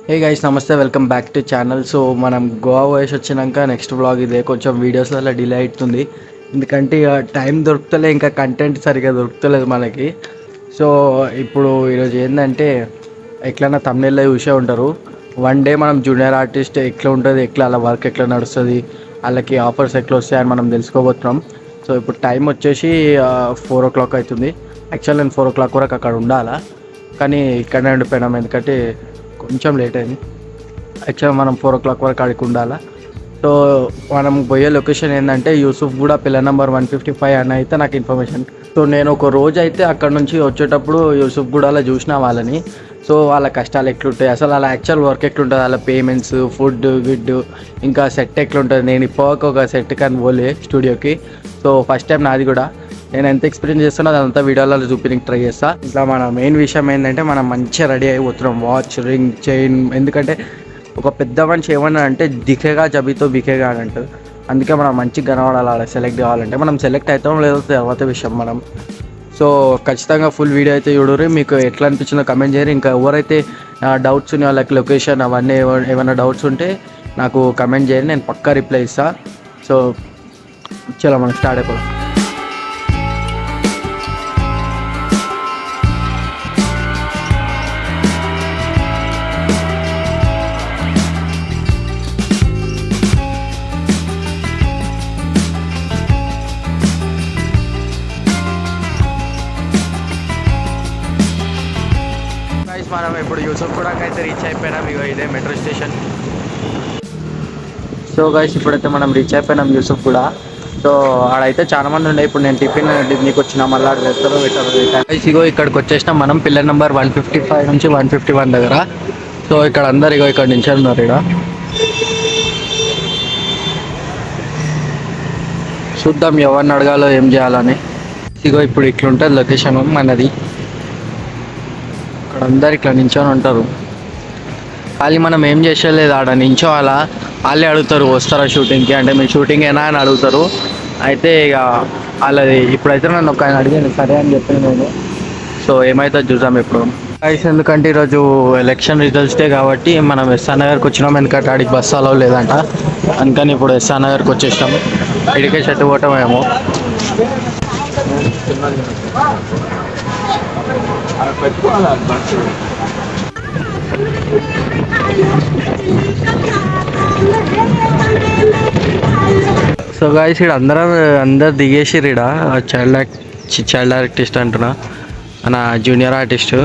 Hey guys నమస్తే, welcome back to channel. So మనం గోవా పోయేసి వచ్చినాక నెక్స్ట్ వ్లాగ్ ఇదే. కొంచెం వీడియోస్లలో డిలే అవుతుంది ఎందుకంటే ఇక టైం దొరుకుతలే, ఇంకా కంటెంట్ సరిగ్గా దొరుకుతలేదు మనకి. సో ఇప్పుడు ఈరోజు ఏంటంటే ఎట్లన్నా తమిళలో చూసే ఉంటారు. వన్ డే మనం జూనియర్ ఆర్టిస్ట్ ఎట్లా ఉంటుంది, ఎట్లా అలా వర్క్ ఎట్లా నడుస్తుంది, వాళ్ళకి ఆఫర్స్ ఎట్లా వస్తాయని మనం తెలుసుకోబోతున్నాం. సో ఇప్పుడు టైం వచ్చేసి 4 o'clock అవుతుంది. యాక్చువల్ నేను 4 o'clock వరకు అక్కడ ఉండాలా, కానీ ఇక్కడనే ఉండిపోయినాం ఎందుకంటే కొంచెం లేట్ అయింది. యాక్చువల్గా మనం 4 o'clock వరకు అక్కడికి ఉండాలా. సో మనం పోయే లొకేషన్ ఏంటంటే యూసుఫ్ కూడా పిల్లర్ నెంబర్ 155 అని అయితే నాకు ఇన్ఫర్మేషన్. సో నేను ఒక రోజు అయితే అక్కడ నుంచి వచ్చేటప్పుడు యూసుఫ్ గూడలో చూసిన వాళ్ళని. సో వాళ్ళ కష్టాలు ఎట్లుంటాయి, అసలు వాళ్ళ యాక్చువల్ వర్క్ ఎట్లుంటుంది, వాళ్ళ పేమెంట్స్, ఫుడ్ గిడ్, ఇంకా సెట్ ఎట్లుంటుంది. నేను ఇప్పటివరకు ఒక సెట్ కానీ పోలే స్టూడియోకి. సో ఫస్ట్ టైం నాది కూడా. నేను ఎంత ఎక్స్పీరియన్స్ చేస్తున్నా అదంతా వీడియోలలో చూపించడానికి ట్రై చేస్తాను. ఇట్లా మన మెయిన్ విషయం ఏంటంటే మనం మంచిగా రెడీ అయిపోతున్నాం, వాచ్, రింగ్, చైన్. ఎందుకంటే ఒక పెద్ద మనిషి ఏమన్నా అంటే దిఖేగా జబీతో బిఖేగా అని అంటారు. అందుకే మనం మంచిగా కనబడాలి. సెలెక్ట్ కావాలంటే మనం సెలెక్ట్ అవుతాం లేదో తర్వాత విషయం మనం. సో ఖచ్చితంగా ఫుల్ వీడియో అయితే చూడరు. మీకు ఎట్లా అనిపించిందో కమెంట్ చేయరు. ఇంకా ఎవరైతే డౌట్స్ ఉన్నాయో వాళ్ళకి లొకేషన్ అవన్నీ ఏమైనా డౌట్స్ ఉంటే నాకు కమెంట్ చేయండి, నేను పక్కా రిప్లై ఇస్తాను. సో చలో మనం స్టార్ట్ అయిపోదాం. మనం ఇప్పుడు యూసుఫ్ కూడా అయితే రీచ్ అయిపోయినాం. ఇగో ఇదే మెట్రో స్టేషన్. సో గైస్ ఇప్పుడైతే మనం రీచ్ అయిపోయినాం యూసుఫ్ కూడా. సో ఆడైతే చాలా మంది ఉండే. ఇప్పుడు నేను టిఫిన్ నీకు వచ్చిన మళ్ళీ ఆడ వేస్తారో గైస్. ఇగో ఇక్కడికి వచ్చేసినాం మనం, పిల్లర్ నెంబర్ 155 నుంచి 151 దగ్గర. సో ఇక్కడ అందరు ఇగో ఇక్కడ నుంచి ఉన్నారు. ఇక్కడ చూద్దాం ఎవరిని అడగాలో ఏం చేయాలని. ఇగో ఇప్పుడు ఇట్లుంటుంది లొకేషన్ మనది. ఇక్కడ అందరు ఇట్లా నించొని ఉంటారు. ఖాళీ మనం ఏం చేసేలేదు, ఆడ నించోవాలా. వాళ్ళే అడుగుతారు వస్తారా షూటింగ్కి అంటే, మీరు షూటింగ్ ఏనా అని అడుగుతారు. అయితే ఇక వాళ్ళది ఇప్పుడైతే నన్ను ఒక ఆయన అడిగాను, సరే అని చెప్పాను నేను. సో ఏమైతే చూద్దాం ఇప్పుడు. గైస్ ఎందుకంటే ఈరోజు ఎలక్షన్ రిజల్ట్స్ డే కాబట్టి మనం ఎస్ఆర్ నగర్కి వచ్చినాం. ఎందుకంటే ఆడికి బస్సు అలవ్ లేదంట, అందుకని ఇప్పుడు ఎస్ఆర్ నగర్కి వచ్చేసినాం. ఇడికే చెట్టు పోవటమేమో. సో గాయస్ ఇక్కడ అందరు దిగేసిరు. ఇక్కడ చైల్డ్ ఆర్టిస్ట్ అంటున్నా, నా జూనియర్ ఆర్టిస్ట్.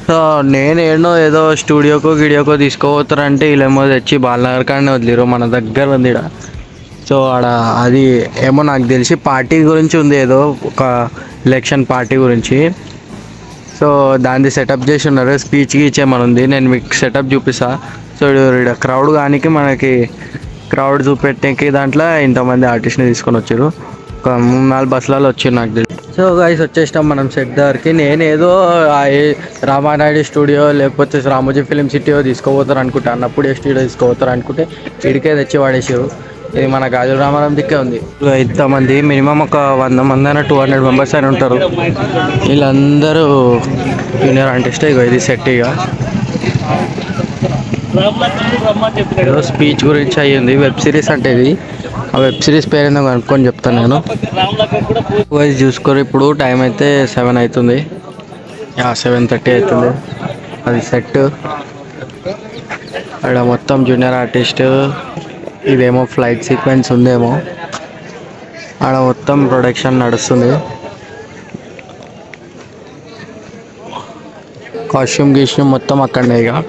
సో నేను ఏదో స్టూడియోకో గిడియోకో తీసుకోపోతారంటే వీళ్ళేమో తెచ్చి బాలనగర్ కానీ వదిలేరు, మన దగ్గర ఉంది ఇక్కడ. సో ఆడ అది ఏమో నాకు తెలిసి పార్టీ గురించి ఉంది, ఏదో ఒక ఎలక్షన్ పార్టీ గురించి. సో దాన్ని సెటప్ చేసి ఉన్నారు. స్పీచ్ గీచ్ ఏమైనా ఉంది, నేను మీకు సెటప్ చూపిస్తా. సో ఇక్కడ క్రౌడ్ కానీ మనకి క్రౌడ్ చూపెట్టేకి దాంట్లో ఇంతమంది ఆర్టిస్ట్ని తీసుకొని వచ్చారు. ఒక 3-4 బస్సులలో వచ్చారు నాకు తెలిసి. సో గైస్ వచ్చేసినాం మనం సెట్ దగ్గరికి. నేనేదో రామానాయుడు స్టూడియో లేకపోతే రామోజీ ఫిలిం సిటీయో తీసుకోపోతారు అనుకుంటా, అన్నప్పుడు ఏ స్టూడియో తీసుకోపోతారు అనుకుంటే ఇడికే తెచ్చి వాడేసారు. ఇది మన గాజుల రామారాం దిక్కే ఉంది. ఇంతమంది మినిమం ఒక 100 మంది అయినా 200 మెంబర్స్ అయినా ఉంటారు. వీళ్ళందరూ జూనియర్ ఆర్టిస్టే. ఇక ఇది సెట్. ఇక ఏదో స్పీచ్ గురించి అయ్యింది, వెబ్ సిరీస్ అంటే ఇది. ఆ వెబ్ సిరీస్ పేరు ఏందో కనుక్కొని చెప్తాను నేను. వైజ్ చూసుకోరు. ఇప్పుడు టైం అయితే 7 అవుతుంది, 7:30 అవుతుంది. అది సెట్. అక్కడ మొత్తం జూనియర్ ఆర్టిస్ట్. ఇదేమో ఫ్లైట్ సీక్వెన్స్ ఉందేమో, ఆడ మొత్తం ప్రొడక్షన్ నడుస్తుంది. కాస్ట్యూమ్ గీస్ట్యూమ్ మొత్తం అక్కడనే. ఇక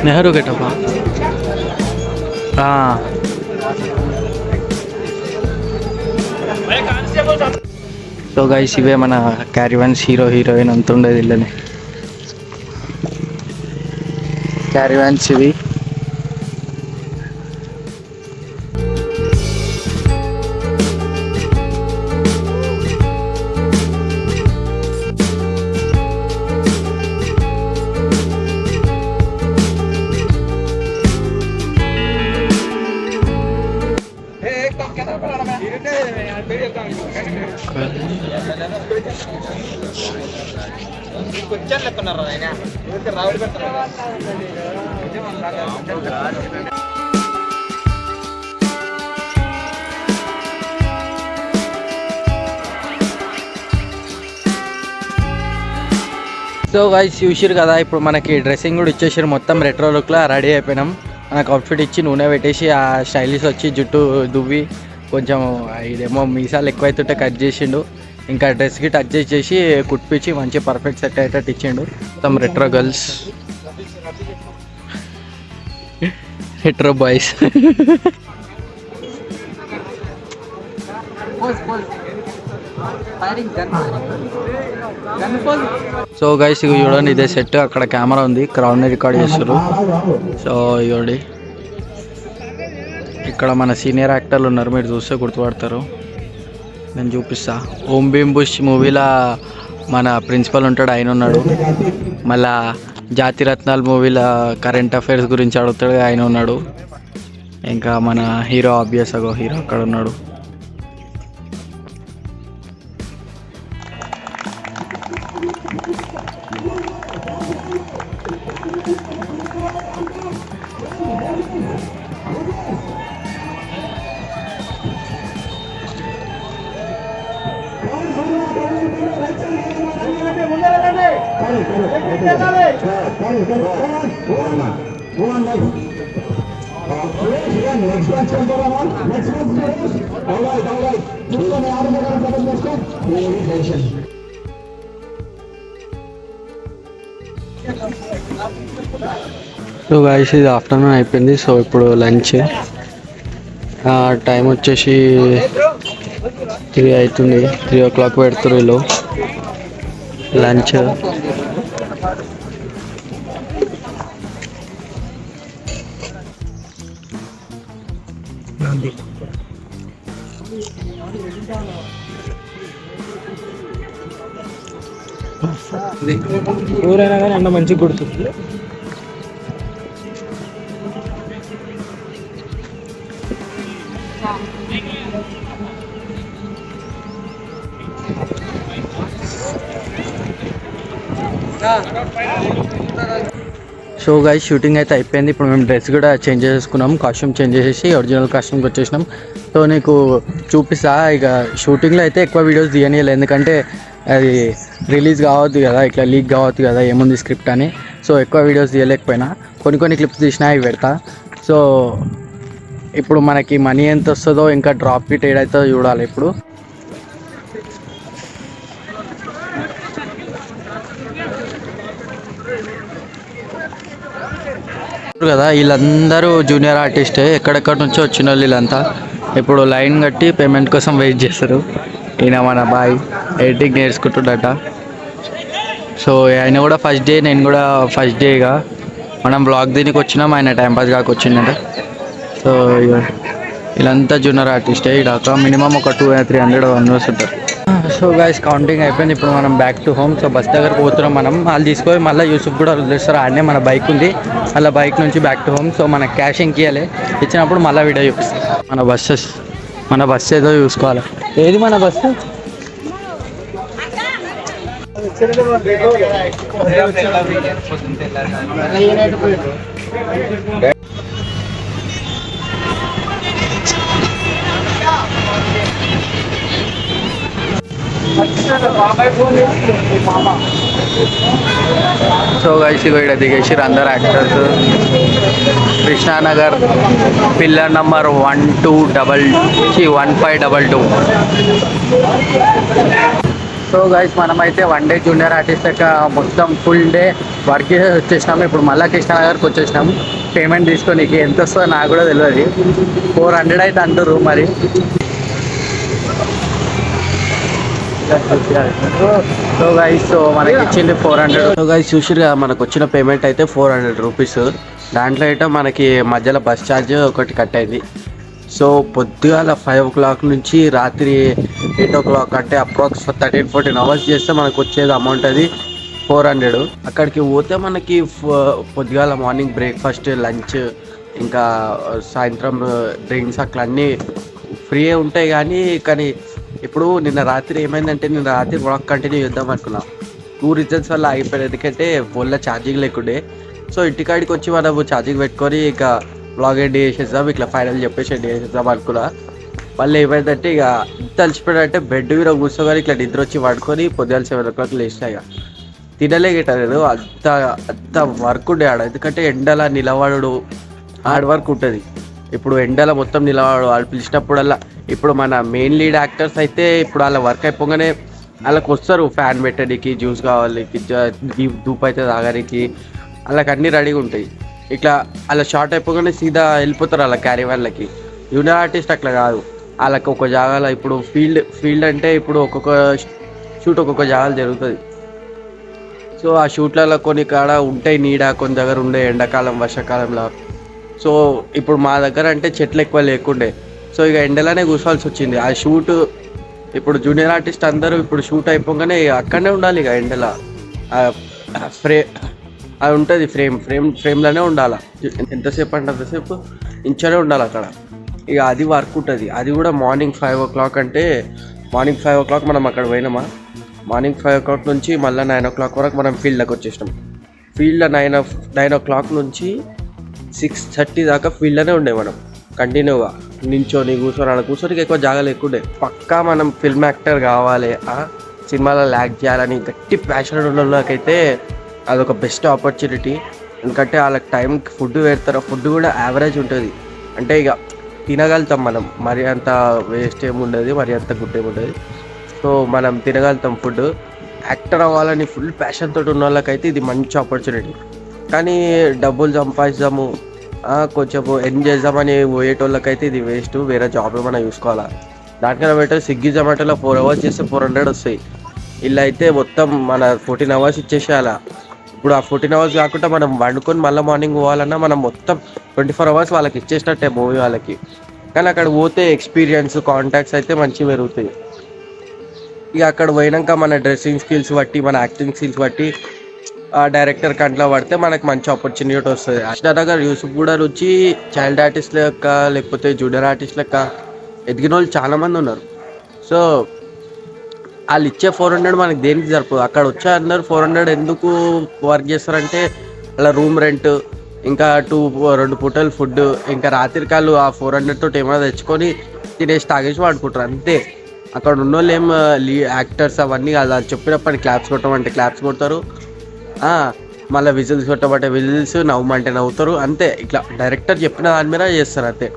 నెహ్రూ గెటప్పా. సో గైస్ ఇవే మన క్యారీవాన్స్, హీరోయిన్ అంత ఉండేది ఇళ్ళని క్యారీవాన్స్ ఇవి. సో గైస్ చూసిరు కదా, ఇప్పుడు మనకి డ్రెస్సింగ్ కూడా ఇచ్చేసారు, మొత్తం రెట్రో లుక్లో రెడీ అయిపోయినాం. మనకు అవుట్ఫిట్ ఇచ్చి నూనె పెట్టేసి ఆ స్టైలిష్ వచ్చి జుట్టు దువ్వి కొంచెం ఇదేమో మీసాలు ఎక్కువైతుంటే కట్ చేసిండు, ఇంకా డ్రెస్కి టచ్ చేసి కుట్టించి మంచి పర్ఫెక్ట్ సెట్ అయ్యేటట్టు ఇచ్చిండు. మొత్తం retro girls, retro boys. So guys ఇక చూడండి, ఇదే సెట్, అక్కడ కెమెరా ఉంది, క్రౌడ్ని రికార్డ్ చేస్తారు. సో ఇవ్వండి, ఇక్కడ మన సీనియర్ యాక్టర్లు ఉన్నారు, మీరు చూస్తే గుర్తుపడతారు, నేను చూపిస్తా. ఓం భీమ్ బుష్ మూవీలో మన ప్రిన్సిపల్ ఉంటాడు, ఆయన ఉన్నాడు. మళ్ళా జాతిరత్నాలు మూవీలో కరెంట్ అఫైర్స్ గురించి అడుగుతాడు, ఆయన ఉన్నాడు. ఇంకా మన హీరో ఆబ్వియస్ అగో హీరో అక్కడ ఉన్నాడు. సో గైస్ ఇది ఆఫ్టర్నూన్ అయిపోయింది. సో ఇప్పుడు లంచ్ టైం వచ్చేసి 3 అవుతుంది, 3 o'clock పెడతారు వీళ్ళు లంచ్. ఊరైనా కానీ అన్న మంచిగా కుడుతుంది. సో గైస్ షూటింగ్ అయితే అయిపోయింది. ఇప్పుడు మేము డ్రెస్ కూడా చేంజ్ చేసుకున్నాం, కాస్ట్యూమ్ చేంజ్ చేసేసి ఒరిజినల్ కాస్ట్యూమ్కి వచ్చేసినాం. సో నీకు చూపిస్తా. ఇక షూటింగ్లో అయితే ఎక్కువ వీడియోస్ తీయనీయలేదు, ఎందుకంటే అది రిలీజ్ కావద్దు కదా, ఇట్లా లీక్ కావద్దు కదా ఏముంది స్క్రిప్ట్ అని. సో ఎక్కువ వీడియోస్ తీయలేకపోయినా, కొన్ని క్లిప్స్ తీసినా అవి పెడతా. సో ఇప్పుడు మనకి మనీ ఎంత వస్తుందో, ఇంకా డ్రాప్ కిట్ ఏడైతుందో చూడాలి. ఇప్పుడు కదా వీళ్ళందరూ జూనియర్ ఆర్టిస్టే, ఎక్కడెక్కడ నుంచో వచ్చిన వాళ్ళు వీళ్ళంతా. ఇప్పుడు లైన్ కట్టి పేమెంట్ కోసం వెయిట్ చేస్తారు. ఈయన మన బాయ్ ఎడిటింగ్ నేర్చుకుంటుండట. సో ఆయన కూడా ఫస్ట్ డే, నేను కూడా ఫస్ట్ డే. ఇక మనం బ్లాగ్ దీనికి వచ్చినాం, ఆయన టైంపాస్ కాక వచ్చిందంట. సో వీళ్ళంతా జూనియర్ ఆర్టిస్టే. ఇక్కడ మినిమం ఒక 200-300 మెంబర్స్ ఉంటారు. సో గైస్ కౌంటింగ్ అయిపోయింది, ఇప్పుడు మనం back to home. So bus దగ్గర పోతున్నాం మనం. వాళ్ళు తీసుకొని మళ్ళీ యూసుఫ్ కూడా వదిలేస్తారు, ఆడనే మన బైక్ ఉంది, అలా బైక్ నుంచి బ్యాక్ టు హోమ్. సో మనకు క్యాష్ ఇంకియాలి, ఇచ్చినప్పుడు మళ్ళీ వీడియో చూపిస్తాం. మన బస్సు ఏదో చూసుకోవాలి. ఏది మన బస్సు? సో గైస్ ఇక ఇక్కడ దిగేసారు అందరు actors. Krishna Nagar pillar number 1522. So guys మనమైతే 1 డే జూనియర్ ఆర్టిస్ట్ యొక్క మొత్తం ఫుల్ డే వర్క్ వచ్చేసినాము. ఇప్పుడు మళ్ళీ కృష్ణానగర్కి వచ్చేసినాము. పేమెంట్ తీసుకొని ఎంత వస్తుందో నాకు కూడా తెలియదు, 400 అయితే అంటారు మరి. సో గైస్ సో మనకి ఇచ్చింది 400. సో గైస్ చూసిరుగా మనకు వచ్చిన పేమెంట్ అయితే 400 రూపీస్. దాంట్లో అయితే మనకి మధ్యలో బస్ ఛార్జ్ ఒకటి కట్ అయింది. సో పొద్దుగాల 5 o'clock నుంచి రాత్రి 8 o'clock అంటే అప్రాక్స్ 13-14 hours చేస్తే మనకు వచ్చేది అమౌంట్ అది 400. అక్కడికి పోతే మనకి పొద్దుగాల మార్నింగ్ బ్రేక్ఫాస్ట్, లంచ్, ఇంకా సాయంత్రం డ్రింక్స్ అట్లా అన్నీ ఫ్రీ ఉంటాయి కానీ ఇప్పుడు నిన్న రాత్రి ఏమైందంటే నిన్న రాత్రి బ్లాగ్ కంటిన్యూ చేద్దాం అనుకున్నా. 2 రీజన్స్ వల్ల అయిపోయింది. ఎందుకంటే ఫోన్లో ఛార్జింగ్ లేకుండే. సో ఇంటికాడికి వచ్చి మనము ఛార్జింగ్ పెట్టుకొని ఇక బ్లాగ్ ఎండ్ చేసేద్దాం, ఇట్లా ఫైనల్ చెప్పేసి ఎండ్ చేసేద్దాం అనుకున్నా. మళ్ళీ ఏమైందంటే ఇక ఇంత అలసిపోయాడంటే బెడ్ మీద కూర్చోగానే ఇట్లా నిద్ర వచ్చి పడుకొని పొద్దున్న 7 o'clock లేచినా. ఇక తినలేగట నేను, అంత వర్క్ ఉండే ఆడ. ఎందుకంటే ఎండల నిలబడు హార్డ్ వర్క్ ఉంటుంది. ఇప్పుడు ఎండల మొత్తం నిలబడు వాళ్ళు పిలిచినప్పుడల్లా. ఇప్పుడు మన మెయిన్ లీడ్ యాక్టర్స్ అయితే ఇప్పుడు వాళ్ళ వర్క్ అయిపోగానే వాళ్ళకి వస్తారు ఫ్యాన్ పెట్టడానికి, జ్యూస్ కావాలి, ధూప్ అయితే తాగడానికి, వాళ్ళకి అన్నీ రెడీగా ఉంటాయి. ఇట్లా అలా షార్ట్ అయిపోగానే సీదా వెళ్ళిపోతారు వాళ్ళ క్యారీ వాళ్ళకి. జూనియర్ ఆర్టిస్ట్ అట్లా కాదు, వాళ్ళకి ఒక జాగాలో ఇప్పుడు ఫీల్డ్ అంటే ఇప్పుడు ఒక్కొక్క షూట్ ఒక్కొక్క జాగాలో జరుగుతుంది. సో ఆ షూట్లలో కొన్ని కాడ ఉంటాయి నీడ, కొన్ని దగ్గర ఉండే ఎండాకాలం వర్షాకాలంలో. సో ఇప్పుడు మా దగ్గర అంటే చెట్లు ఎక్కువ లేకుండే, సో ఇక ఎండలోనే కూర్చోవాల్సి వచ్చింది. ఆ షూట్ ఇప్పుడు జూనియర్ ఆర్టిస్ట్ అందరూ ఇప్పుడు షూట్ అయిపోగానే అక్కడనే ఉండాలి. ఇక ఎండలో అది ఉంటుంది, ఫ్రేమ్లోనే ఉండాలి. ఎంతసేపు అంటే అంతసేపు ఇంచనే ఉండాలి అక్కడ. ఇక అది వర్క్ ఉంటుంది. అది కూడా మార్నింగ్ 5 o'clock అంటే మార్నింగ్ 5 o'clock మనం అక్కడ పోయినామా, మార్నింగ్ 5 o'clock నుంచి మళ్ళీ 9 o'clock వరకు మనం ఫీల్డ్లోకి వచ్చేసినాం. ఫీల్డ్లో 9 o'clock నుంచి 6:30 దాకా ఫీల్డ్లోనే ఉండే మనం కంటిన్యూగా. నించొని కూర్చొని ఎక్కువ జాగాలు ఎక్కువ. పక్కా మనం ఫిల్మ్ యాక్టర్ కావాలి, సినిమాలో యాక్ట్ చేయాలని గట్టి ప్యాషన్ ఉన్న వాళ్ళకైతే అదొక బెస్ట్ ఆపర్చునిటీ. ఎందుకంటే వాళ్ళకి టైంకి ఫుడ్ పెడతారు. ఫుడ్ కూడా యావరేజ్ ఉంటుంది, అంటే ఇక తినగలుగుతాం మనం. మరి అంత వేస్ట్ ఏమి ఉండదు, మరి అంత గుడ్ ఏమి ఉండదు. సో మనం తినగలుగుతాం ఫుడ్. యాక్టర్ అవ్వాలని ఫుల్ ప్యాషన్ తోటి ఉన్న వాళ్ళకైతే ఇది మంచి ఆపర్చునిటీ. కానీ డబ్బులు సంపాదిద్దాము, కొంచెం ఎంజాయ్ చేద్దామని పోయేటోళ్ళకైతే ఇది వేస్ట్. వేరే జాబ్ ఏమైనా చూసుకోవాలా. దానికన్నా బెటర్ స్విగ్గీ జొమాటోలో 4 hours చేస్తే 400 వస్తాయి. ఇలా అయితే మొత్తం మన 14 hours ఇచ్చేసేయాల. ఇప్పుడు ఆ 14 hours కాకుండా మనం వండుకొని మళ్ళీ మార్నింగ్ పోవాలన్నా మనం మొత్తం 24 hours వాళ్ళకి ఇచ్చేసినట్టే మూవీ వాళ్ళకి. కానీ అక్కడ పోతే ఎక్స్పీరియన్స్, కాంటాక్ట్స్ అయితే మంచిగా పెరుగుతాయి. ఇక అక్కడ పోయినాక మన డ్రెస్సింగ్ స్కిల్స్ బట్టి, మన యాక్టింగ్ స్కిల్స్ బట్టి ఆ డైరెక్టర్ కంట్లో పడితే మనకు మంచి ఆపర్చునిటీ వస్తుంది. అష్టానగర్ యూసుఫ్ కూడా వచ్చి చైల్డ్ ఆర్టిస్ట్ లెక్క లేకపోతే జూనియర్ ఆర్టిస్ట్ లెక్క ఎదిగిన వాళ్ళు చాలామంది ఉన్నారు. సో వాళ్ళు ఇచ్చే 400 మనకి దేనికి సరిపోదు. అక్కడ వచ్చే అందరు 400 ఎందుకు వర్క్ చేస్తారంటే అలా రూమ్ రెంట్, ఇంకా 2 పూటలు ఫుడ్, ఇంకా రాత్రికాలు ఆ 400 తోటి ఏమైనా తెచ్చుకొని తినేసి తాగేసి వాడుకుంటారు అంతే. అక్కడ ఉన్న వాళ్ళు ఏం యాక్టర్స్ అవన్నీ కాదు. అది చెప్పినప్పటికీ క్లాప్స్ కొట్టమంటే క్లాప్స్ కొడతారు, మళ్ళీ విజిల్స్ కొట్టమంటే విజిల్స్, నవ్వమంటే నవ్వుతారు అంతే. ఇట్లా డైరెక్టర్ చెప్పిన దాని మీద చేస్తారు అంతే.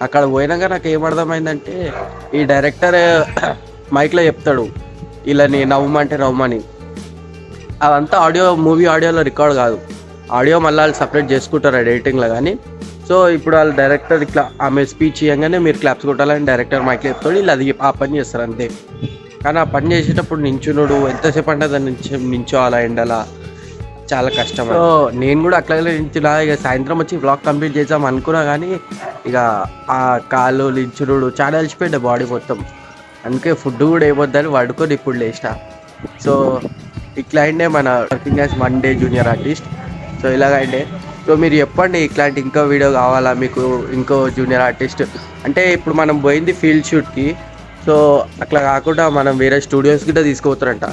అక్కడ పోయినాక నాకు ఏమర్థమైందంటే ఈ డైరెక్టర్ మైక్లో చెప్తాడు ఇలా నవ్వమంటే నవ్వమని. అదంతా మూవీ ఆడియోలో రికార్డ్ కాదు, ఆడియో మళ్ళీ వాళ్ళు సపరేట్ చేసుకుంటారు ఎడిటింగ్లో. కానీ సో ఇప్పుడు వాళ్ళు డైరెక్టర్ ఇట్లా ఆమె స్పీచ్ ఇవ్వగానే మీరు క్లాప్స్ కొట్టాలని డైరెక్టర్ మైక్లో చెప్తాడు, ఇలా అది ఆ పని చేస్తారు అంతే. కానీ ఆ పని చేసేటప్పుడు నించునుడు ఎంతసేపు అంటే దాన్ని నించోవాలా ఎండలా, చాలా కష్టం. సో నేను కూడా అట్లాగే నించున్నా. ఇక సాయంత్రం వచ్చి వ్లాగ్ కంప్లీట్ చేద్దాం అనుకున్నా, కానీ ఇక ఆ కాళ్ళు నించునుడు చాలా అలసిపోయింది బాడీ మొత్తం. అందుకే ఫుడ్ కూడా ఏమొద్దని పడుకొని ఇప్పుడు లేచిన. సో ఇట్లా అయిండే మన working as 1 day junior artist. So ఇలాగ అయిండే. సో మీరు చెప్పండి ఇట్లాంటి ఇంకో వీడియో కావాలా మీకు, ఇంకో జూనియర్ ఆర్టిస్ట్ అంటే. ఇప్పుడు మనం పోయింది ఫీల్డ్ షూట్కి, సో అట్లా కాకుండా మనం వేరే స్టూడియోస్ కూడా తీసుకుపోతారంట.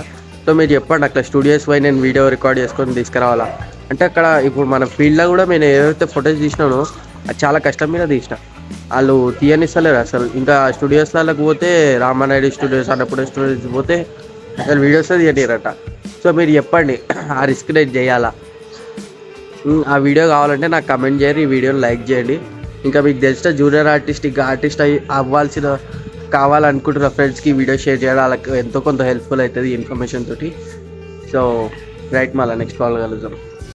సో మీరు చెప్పండి అట్లా స్టూడియోస్ పోయి నేను వీడియో రికార్డ్ చేసుకొని తీసుకురావాలా అంటే. అక్కడ ఇప్పుడు మన ఫీల్డ్లో కూడా నేను ఏదైతే ఫొటోస్ తీసినానో అది చాలా కష్టం మీద తీసిన, వాళ్ళు తీయనిస్తలేరు అసలు. ఇంకా స్టూడియోస్లకు పోతే రామానాయుడు స్టూడియోస్, అన్నప్పుడు స్టూడియోస్ పోతే అసలు వీడియోస్ తీయనిరట. సో మీరు చెప్పండి ఆ రిస్క్ నేను చేయాలా. ఆ వీడియో కావాలంటే నాకు కమెంట్ చేయరు, ఈ వీడియోని లైక్ చేయండి. ఇంకా మీకు తెలిసిన జూనియర్ ఆర్టిస్ట్ ఇంకా ఆర్టిస్ట్ అవ్వాల్సిన కావాలనుకుంటున్న ఫ్రెండ్స్కి వీడియో షేర్ చేయాలి, వాళ్ళకి ఎంతో కొంత హెల్ప్ఫుల్ అవుతుంది ఈ ఇన్ఫర్మేషన్ తోటి. సో రైట్, మళ్ళీ నెక్స్ట్ కాల్ కలుద్దాం.